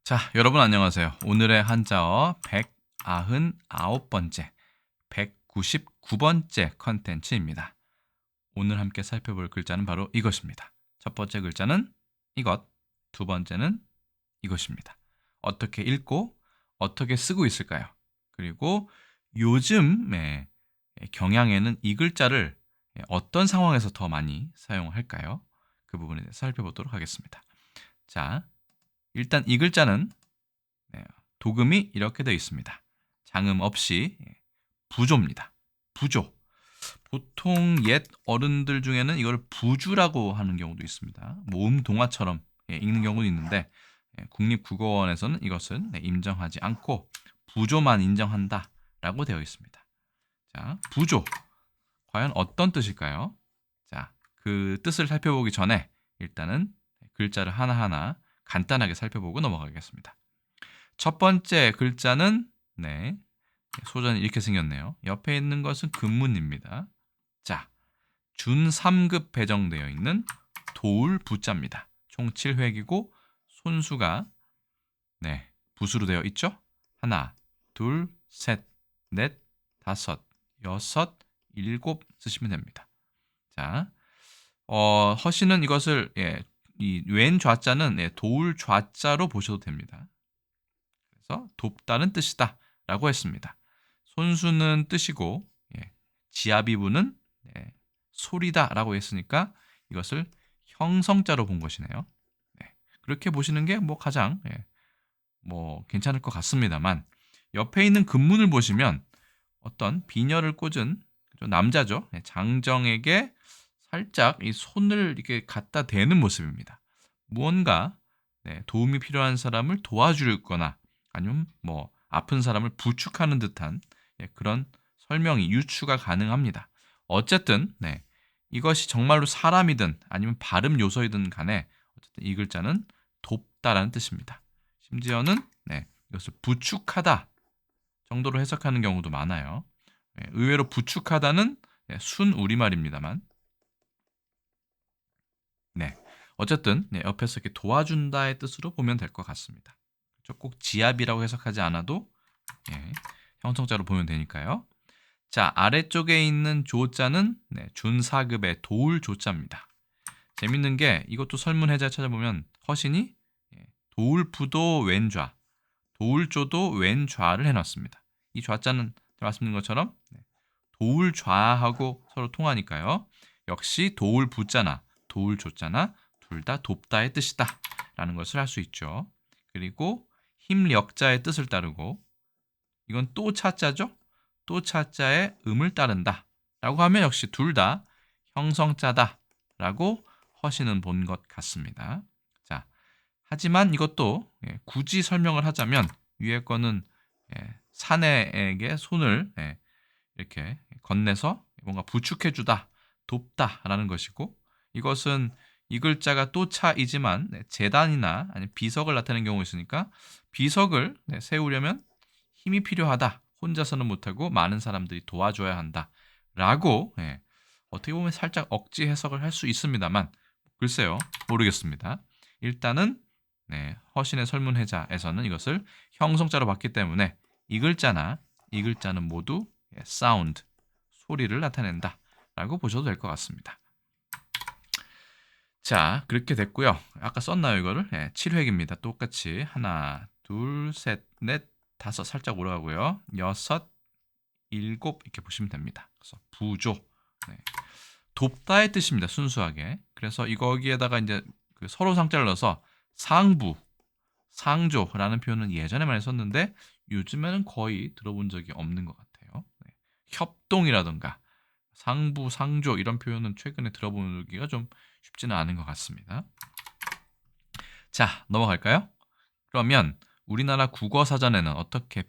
자, 여러분 안녕하세요. 오늘의 한자어 199번째, 199번째 컨텐츠입니다. 오늘 함께 살펴볼 글자는 바로 이것입니다. 첫 번째 글자는 이것, 두 번째는 이것입니다. 어떻게 읽고 어떻게 쓰고 있을까요? 그리고 요즘의 경향에는 이 글자를 어떤 상황에서 더 많이 사용할까요? 그 부분에 대해서 살펴보도록 하겠습니다. 자, 일단 이 글자는 도금이 이렇게 되어 있습니다. 장음 없이 부조입니다. 부조. 보통 옛 어른들 중에는 이걸 부주라고 하는 경우도 있습니다. 모음 동화처럼 읽는 경우도 있는데 국립국어원에서는 이것을 인정하지 않고 부조만 인정한다라고 되어 있습니다. 자, 부조. 과연 어떤 뜻일까요? 자, 그 뜻을 살펴보기 전에 일단은 글자를 하나하나 간단하게 살펴보고 넘어가겠습니다. 첫 번째 글자는 소전이 이렇게 생겼네요. 옆에 있는 것은 금문입니다. 자, 준 3급 배정되어 있는 도울 부자입니다. 총 7획이고 손수가 붓으로 되어 있죠. 하나, 둘, 셋, 넷, 다섯, 여섯, 일곱 쓰시면 됩니다. 자, 허씨는 이것을 이 왼 좌자는 도울 좌자로 보셔도 됩니다. 그래서 돕다는 뜻이다 라고 했습니다. 손수는 뜻이고 지아비부는 소리다 라고 했으니까 이것을 형성자로 본 것이네요. 그렇게 보시는 게 뭐 가장 괜찮을 것 같습니다만 옆에 있는 금문을 보시면 어떤 비녀를 꽂은 남자죠. 장정에게 살짝 이 손을 이렇게 갖다 대는 모습입니다. 무언가 도움이 필요한 사람을 도와주거나 아니면 아픈 사람을 부축하는 듯한 그런 설명이 유추가 가능합니다. 어쨌든 이것이 정말로 사람이든 아니면 발음 요소이든 간에 어쨌든 이 글자는 돕다라는 뜻입니다. 심지어는 이것을 부축하다 정도로 해석하는 경우도 많아요. 의외로 부축하다는 순 우리말입니다만 어쨌든 옆에서 이렇게 도와준다의 뜻으로 보면 될 것 같습니다. 꼭 지압이라고 해석하지 않아도 형성자로 보면 되니까요. 자, 아래쪽에 있는 조자는 준사급의 도울 조자입니다. 재밌는 게 이것도 설문해자 찾아보면 허신이 도울부도 왼좌, 도울조도 왼좌를 해놨습니다. 이 좌자는 말씀드린 것처럼 도울좌하고 서로 통하니까요. 역시 도울부자나 도울조자나 둘 다 돕다의 뜻이다 라는 것을 할 수 있죠. 그리고 힘력자의 뜻을 따르고 이건 또 차자죠. 또 차자의 음을 따른다 라고 하면 역시 둘 다 형성자다 라고 허시는 본 것 같습니다. 자, 하지만 이것도 굳이 설명을 하자면 위에 거는 사내에게 손을 이렇게 건네서 뭔가 부축해주다, 돕다라는 것이고 이것은 이 글자가 또 차이지만 재단이나 아니면 비석을 나타내는 경우가 있으니까 비석을 세우려면 힘이 필요하다. 혼자서는 못하고 많은 사람들이 도와줘야 한다. 라고 어떻게 보면 살짝 억지 해석을 할 수 있습니다만 글쎄요. 모르겠습니다. 일단은 허신의 설문해자에서는 이것을 형성자로 봤기 때문에 이 글자나 이 글자는 모두 사운드, 소리를 나타낸다 라고 보셔도 될 것 같습니다. 자, 그렇게 됐고요. 아까 썼나요 이거를? 7획입니다. 똑같이 하나, 둘, 셋, 넷, 다섯 살짝 올라가고요. 여섯, 일곱 이렇게 보시면 됩니다. 그래서 부조, 돕다의 뜻입니다. 순수하게. 그래서 거기에다가 이제 그 서로 상자를 넣어서 상부, 상조라는 표현은 예전에 많이 썼는데 요즘에는 거의 들어본 적이 없는 것 같아요. 협동이라든가 상부, 상조 이런 표현은 최근에 들어보기가 좀 쉽지는 않은 것 같습니다. 자, 넘어갈까요? 그러면 우리나라 국어사전에는 어떻게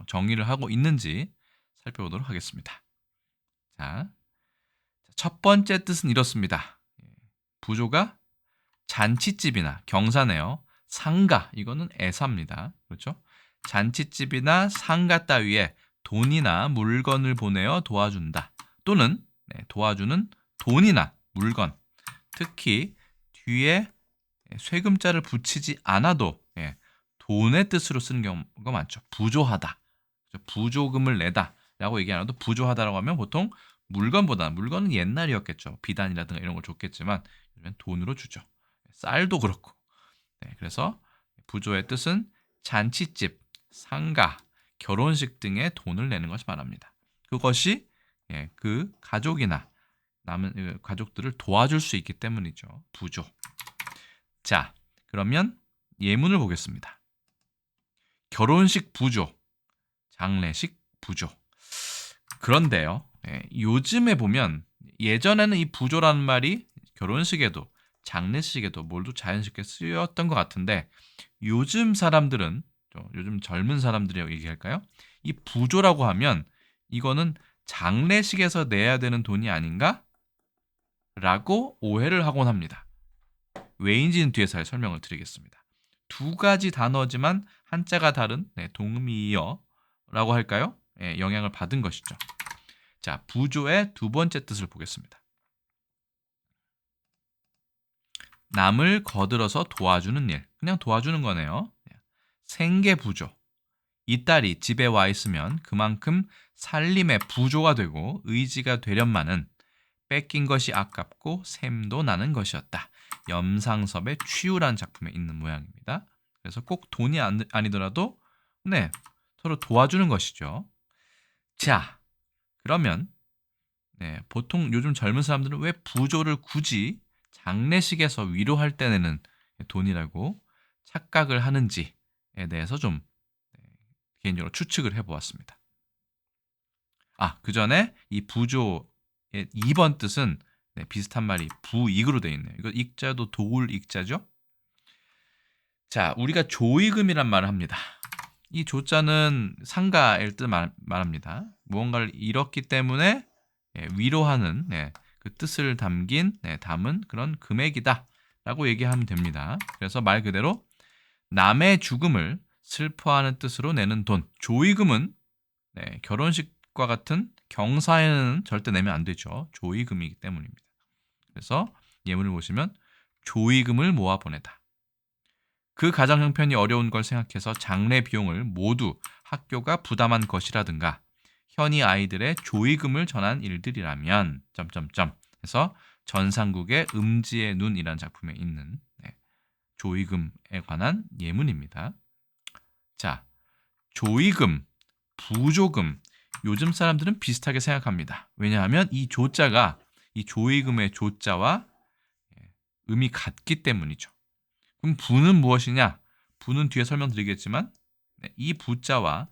정의를 하고 있는지 살펴보도록 하겠습니다. 자, 첫 번째 뜻은 이렇습니다. 부조가 잔치집이나 경사네요. 상가, 이거는 애사입니다. 그렇죠? 잔치집이나 상가 따위에 돈이나 물건을 보내어 도와준다. 또는 도와주는 돈이나 물건, 특히 뒤에 쇠금자를 붙이지 않아도 돈의 뜻으로 쓰는 경우가 많죠. 부조하다. 부조금을 내다라고 얘기 안 해도 부조하다라고 하면 보통 물건은 옛날이었겠죠. 비단이라든가 이런 걸 줬겠지만 요즘엔 돈으로 주죠. 쌀도 그렇고. 네, 그래서 부조의 뜻은 잔치집, 상가, 결혼식 등의 돈을 내는 것을 말합니다. 그것이 그 가족이나 남은 가족들을 도와줄 수 있기 때문이죠. 부조. 자, 그러면 예문을 보겠습니다. 결혼식 부조, 장례식 부조. 그런데요, 요즘에 보면 예전에는 이 부조라는 말이 결혼식에도 장례식에도 모두 자연스럽게 쓰였던 것 같은데 요즘 사람들은 요즘 젊은 사람들이라고 얘기할까요? 이 부조라고 하면 이거는 장례식에서 내야 되는 돈이 아닌가? 라고 오해를 하곤 합니다. 왜인지는 뒤에서 설명을 드리겠습니다. 두 가지 단어지만 한자가 다른 동미어라고 할까요? 영향을 받은 것이죠. 자, 부조의 두 번째 뜻을 보겠습니다. 남을 거들어서 도와주는 일, 그냥 도와주는 거네요. 생계부조. 이 딸이 집에 와 있으면 그만큼 살림의 부조가 되고 의지가 되련마는 뺏긴 것이 아깝고 샘도 나는 것이었다. 염상섭의 취우라는 작품에 있는 모양입니다. 그래서 꼭 돈이 아니더라도 서로 도와주는 것이죠. 자, 그러면 보통 요즘 젊은 사람들은 왜 부조를 굳이 장례식에서 위로할 때 내는 돈이라고 착각을 하는지에 대해서 좀 개인적으로 추측을 해보았습니다. 그 전에 이 부조의 2번 뜻은 비슷한 말이 부익으로 되어 있네요. 이거 익자도 도울 익자죠. 자, 우리가 조의금이란 말을 합니다. 이 조자는 상가일 듯 말합니다. 무언가를 잃었기 때문에 위로하는 그 뜻을 담은 그런 금액이다 라고 얘기하면 됩니다. 그래서 말 그대로 남의 죽음을 슬퍼하는 뜻으로 내는 돈. 조의금은 결혼식과 같은 경사에는 절대 내면 안 되죠. 조의금이기 때문입니다. 그래서 예문을 보시면 조의금을 모아 보내다. 그 가정 형편이 어려운 걸 생각해서 장례 비용을 모두 학교가 부담한 것이라든가 현이 아이들의 조의금을 전한 일들이라면 해서 전상국의 음지의 눈이라는 작품에 있는 조의금에 관한 예문입니다. 자, 조의금, 부조금 요즘 사람들은 비슷하게 생각합니다. 왜냐하면 이 조자가 이 조의금의 조자와 음이 같기 때문이죠. 그럼 부는 무엇이냐? 부는 뒤에 설명드리겠지만 이 부자와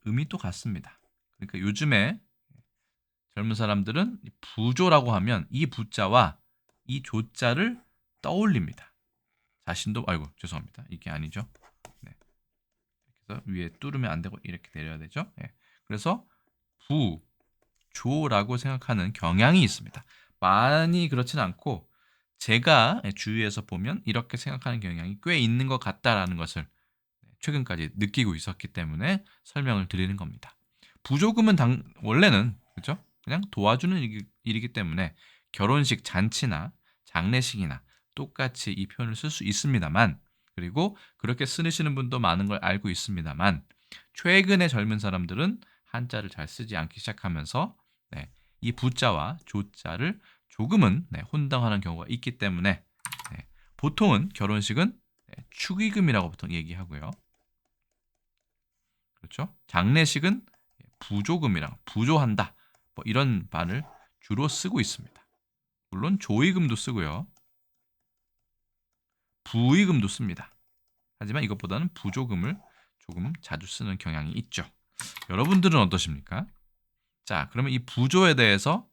음이 또 같습니다. 그러니까 요즘에 젊은 사람들은 부조라고 하면 이 부자와 이 조자를 떠올립니다. 자신도 죄송합니다. 이게 아니죠. 그래서 위에 뚫으면 안 되고 이렇게 내려야 되죠. 그래서 부조라고 생각하는 경향이 있습니다. 많이 그렇지는 않고 제가 주위에서 보면 이렇게 생각하는 경향이 꽤 있는 것 같다라는 것을 최근까지 느끼고 있었기 때문에 설명을 드리는 겁니다. 부조금은 원래는 그렇죠? 그냥 도와주는 일이기 때문에 결혼식 잔치나 장례식이나 똑같이 이 표현을 쓸 수 있습니다만 그리고 그렇게 쓰시는 분도 많은 걸 알고 있습니다만 최근의 젊은 사람들은 한자를 잘 쓰지 않기 시작하면서 이 부자와 조자를 조금은 혼동하는 경우가 있기 때문에 보통은 결혼식은 축의금이라고 보통 얘기하고요. 그렇죠? 장례식은 부조금이랑 부조한다. 이런 말을 주로 쓰고 있습니다. 물론 조의금도 쓰고요. 부의금도 씁니다. 하지만 이것보다는 부조금을 조금 자주 쓰는 경향이 있죠. 여러분들은 어떠십니까? 자, 그러면 이 부조에 대해서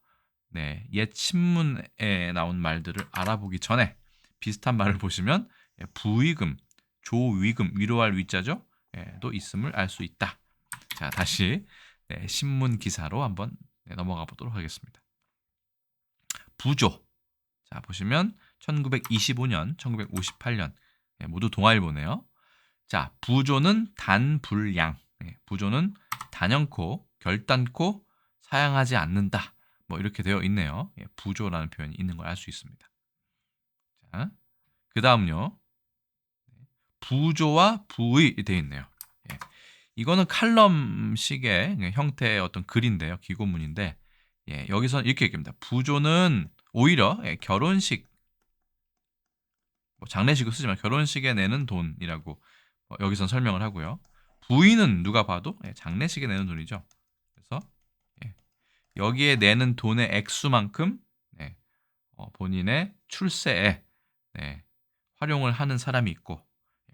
옛 신문에 나온 말들을 알아보기 전에 비슷한 말을 보시면 부의금, 조위금, 위로할 위자죠? 또 있음을 알 수 있다. 자, 다시 신문 기사로 한번 넘어가 보도록 하겠습니다. 부조. 자, 보시면 1925년, 1958년 모두 동아일보네요. 자, 부조는 단불량. 부조는 단연코, 결단코 사양하지 않는다. 이렇게 되어 있네요. 부조라는 표현이 있는 걸 알 수 있습니다. 자, 그 다음요. 부조와 부의 되어 있네요. 예. 이거는 칼럼식의 형태의 어떤 글인데요. 기고문인데 예, 여기서는 이렇게 얘기합니다. 부조는 오히려 예, 결혼식, 뭐 장례식을 쓰지만 결혼식에 내는 돈이라고 여기선 설명을 하고요. 부의는 누가 봐도 예, 장례식에 내는 돈이죠. 그래서 예, 여기에 내는 돈의 액수만큼 네, 본인의 출세에 네, 활용을 하는 사람이 있고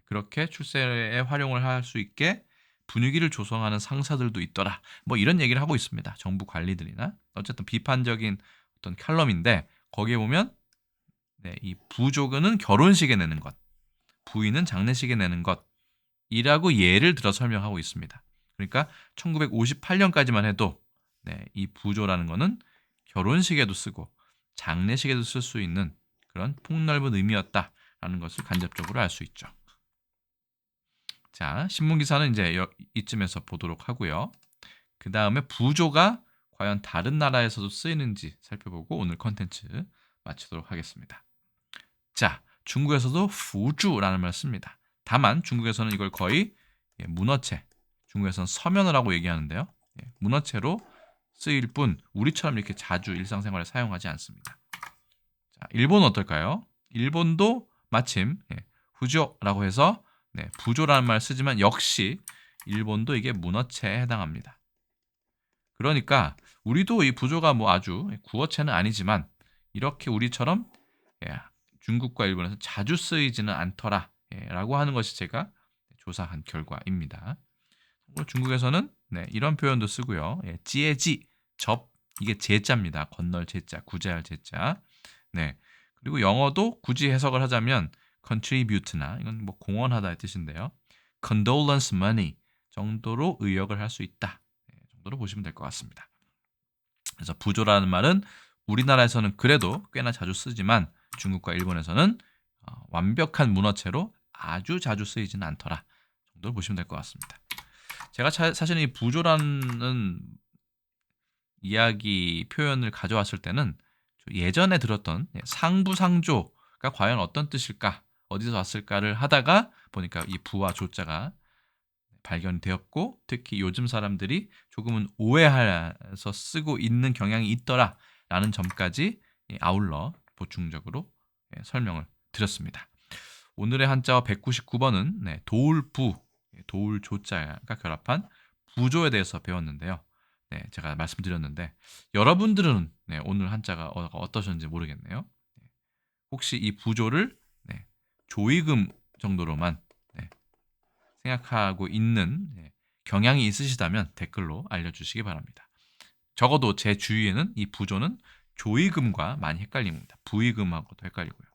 그렇게 출세에 활용을 할 수 있게 분위기를 조성하는 상사들도 있더라. 뭐 이런 얘기를 하고 있습니다. 정부 관리들이나 어쨌든 비판적인 어떤 칼럼인데 거기에 보면 네, 이 부조금은 결혼식에 내는 것, 부인은 장례식에 내는 것이라고 예를 들어 설명하고 있습니다. 그러니까 1958년까지만 해도 네, 이 부조라는 거는 결혼식에도 쓰고 장례식에도 쓸 수 있는 그런 폭넓은 의미였다라는 것을 간접적으로 알 수 있죠. 자, 신문기사는 이제 이쯤에서 보도록 하고요. 그 다음에 부조가 과연 다른 나라에서도 쓰이는지 살펴보고 오늘 컨텐츠 마치도록 하겠습니다. 자, 중국에서도 부주라는 말을 씁니다. 다만 중국에서는 이걸 거의 문어체, 중국에서는 서면어라고 얘기하는데요. 문어체로 쓰일 뿐 우리처럼 이렇게 자주 일상생활에 사용하지 않습니다. 자, 일본은 어떨까요? 일본도 마침 후조라고 해서 부조라는 말을 쓰지만 역시 일본도 이게 문어체에 해당합니다. 그러니까 우리도 이 부조가 뭐 아주 구어체는 아니지만 이렇게 우리처럼 중국과 일본에서 자주 쓰이지는 않더라 라고 하는 것이 제가 조사한 결과입니다. 중국에서는 이런 표현도 쓰고요. 찌에지, 접, 이게 제자입니다. 건널 제자, 구제할 제자. 네. 그리고 영어도 굳이 해석을 하자면 contribute나 이건 뭐 공헌하다의 뜻인데요. condolence money 정도로 의역을 할 수 있다. 정도로 보시면 될 것 같습니다. 그래서 부조라는 말은 우리나라에서는 그래도 꽤나 자주 쓰지만 중국과 일본에서는 완벽한 문어체로 아주 자주 쓰이지는 않더라 정도로 보시면 될 것 같습니다. 제가 사실 이 부조라는 이야기 표현을 가져왔을 때는 예전에 들었던 상부상조가 과연 어떤 뜻일까, 어디서 왔을까를 하다가 보니까 이 부와 조자가 발견되었고 특히 요즘 사람들이 조금은 오해해서 쓰고 있는 경향이 있더라라는 점까지 아울러 보충적으로 설명을 드렸습니다. 오늘의 한자어 199번은 도울부, 도울조자가 결합한 부조에 대해서 배웠는데요. 제가 말씀드렸는데 여러분들은 오늘 한자가 어떠셨는지 모르겠네요. 혹시 이 부조를 조의금 정도로만 생각하고 있는 경향이 있으시다면 댓글로 알려주시기 바랍니다. 적어도 제 주위에는 이 부조는 조의금과 많이 헷갈립니다. 부의금하고도 헷갈리고요.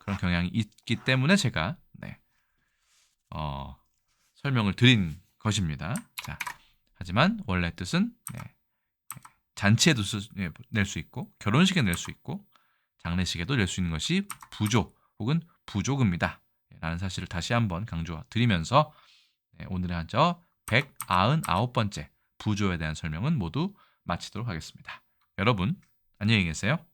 그런 경향이 있기 때문에 제가 설명을 드린 것입니다. 자, 하지만 원래 뜻은 잔치에도 낼 수 있고 결혼식에 낼 수 있고 장례식에도 낼 수 있는 것이 부조 혹은 부조금이다 라는 사실을 다시 한번 강조드리면서 오늘의 한자어 199번째 부조에 대한 설명은 모두 마치도록 하겠습니다. 여러분 안녕히 계세요.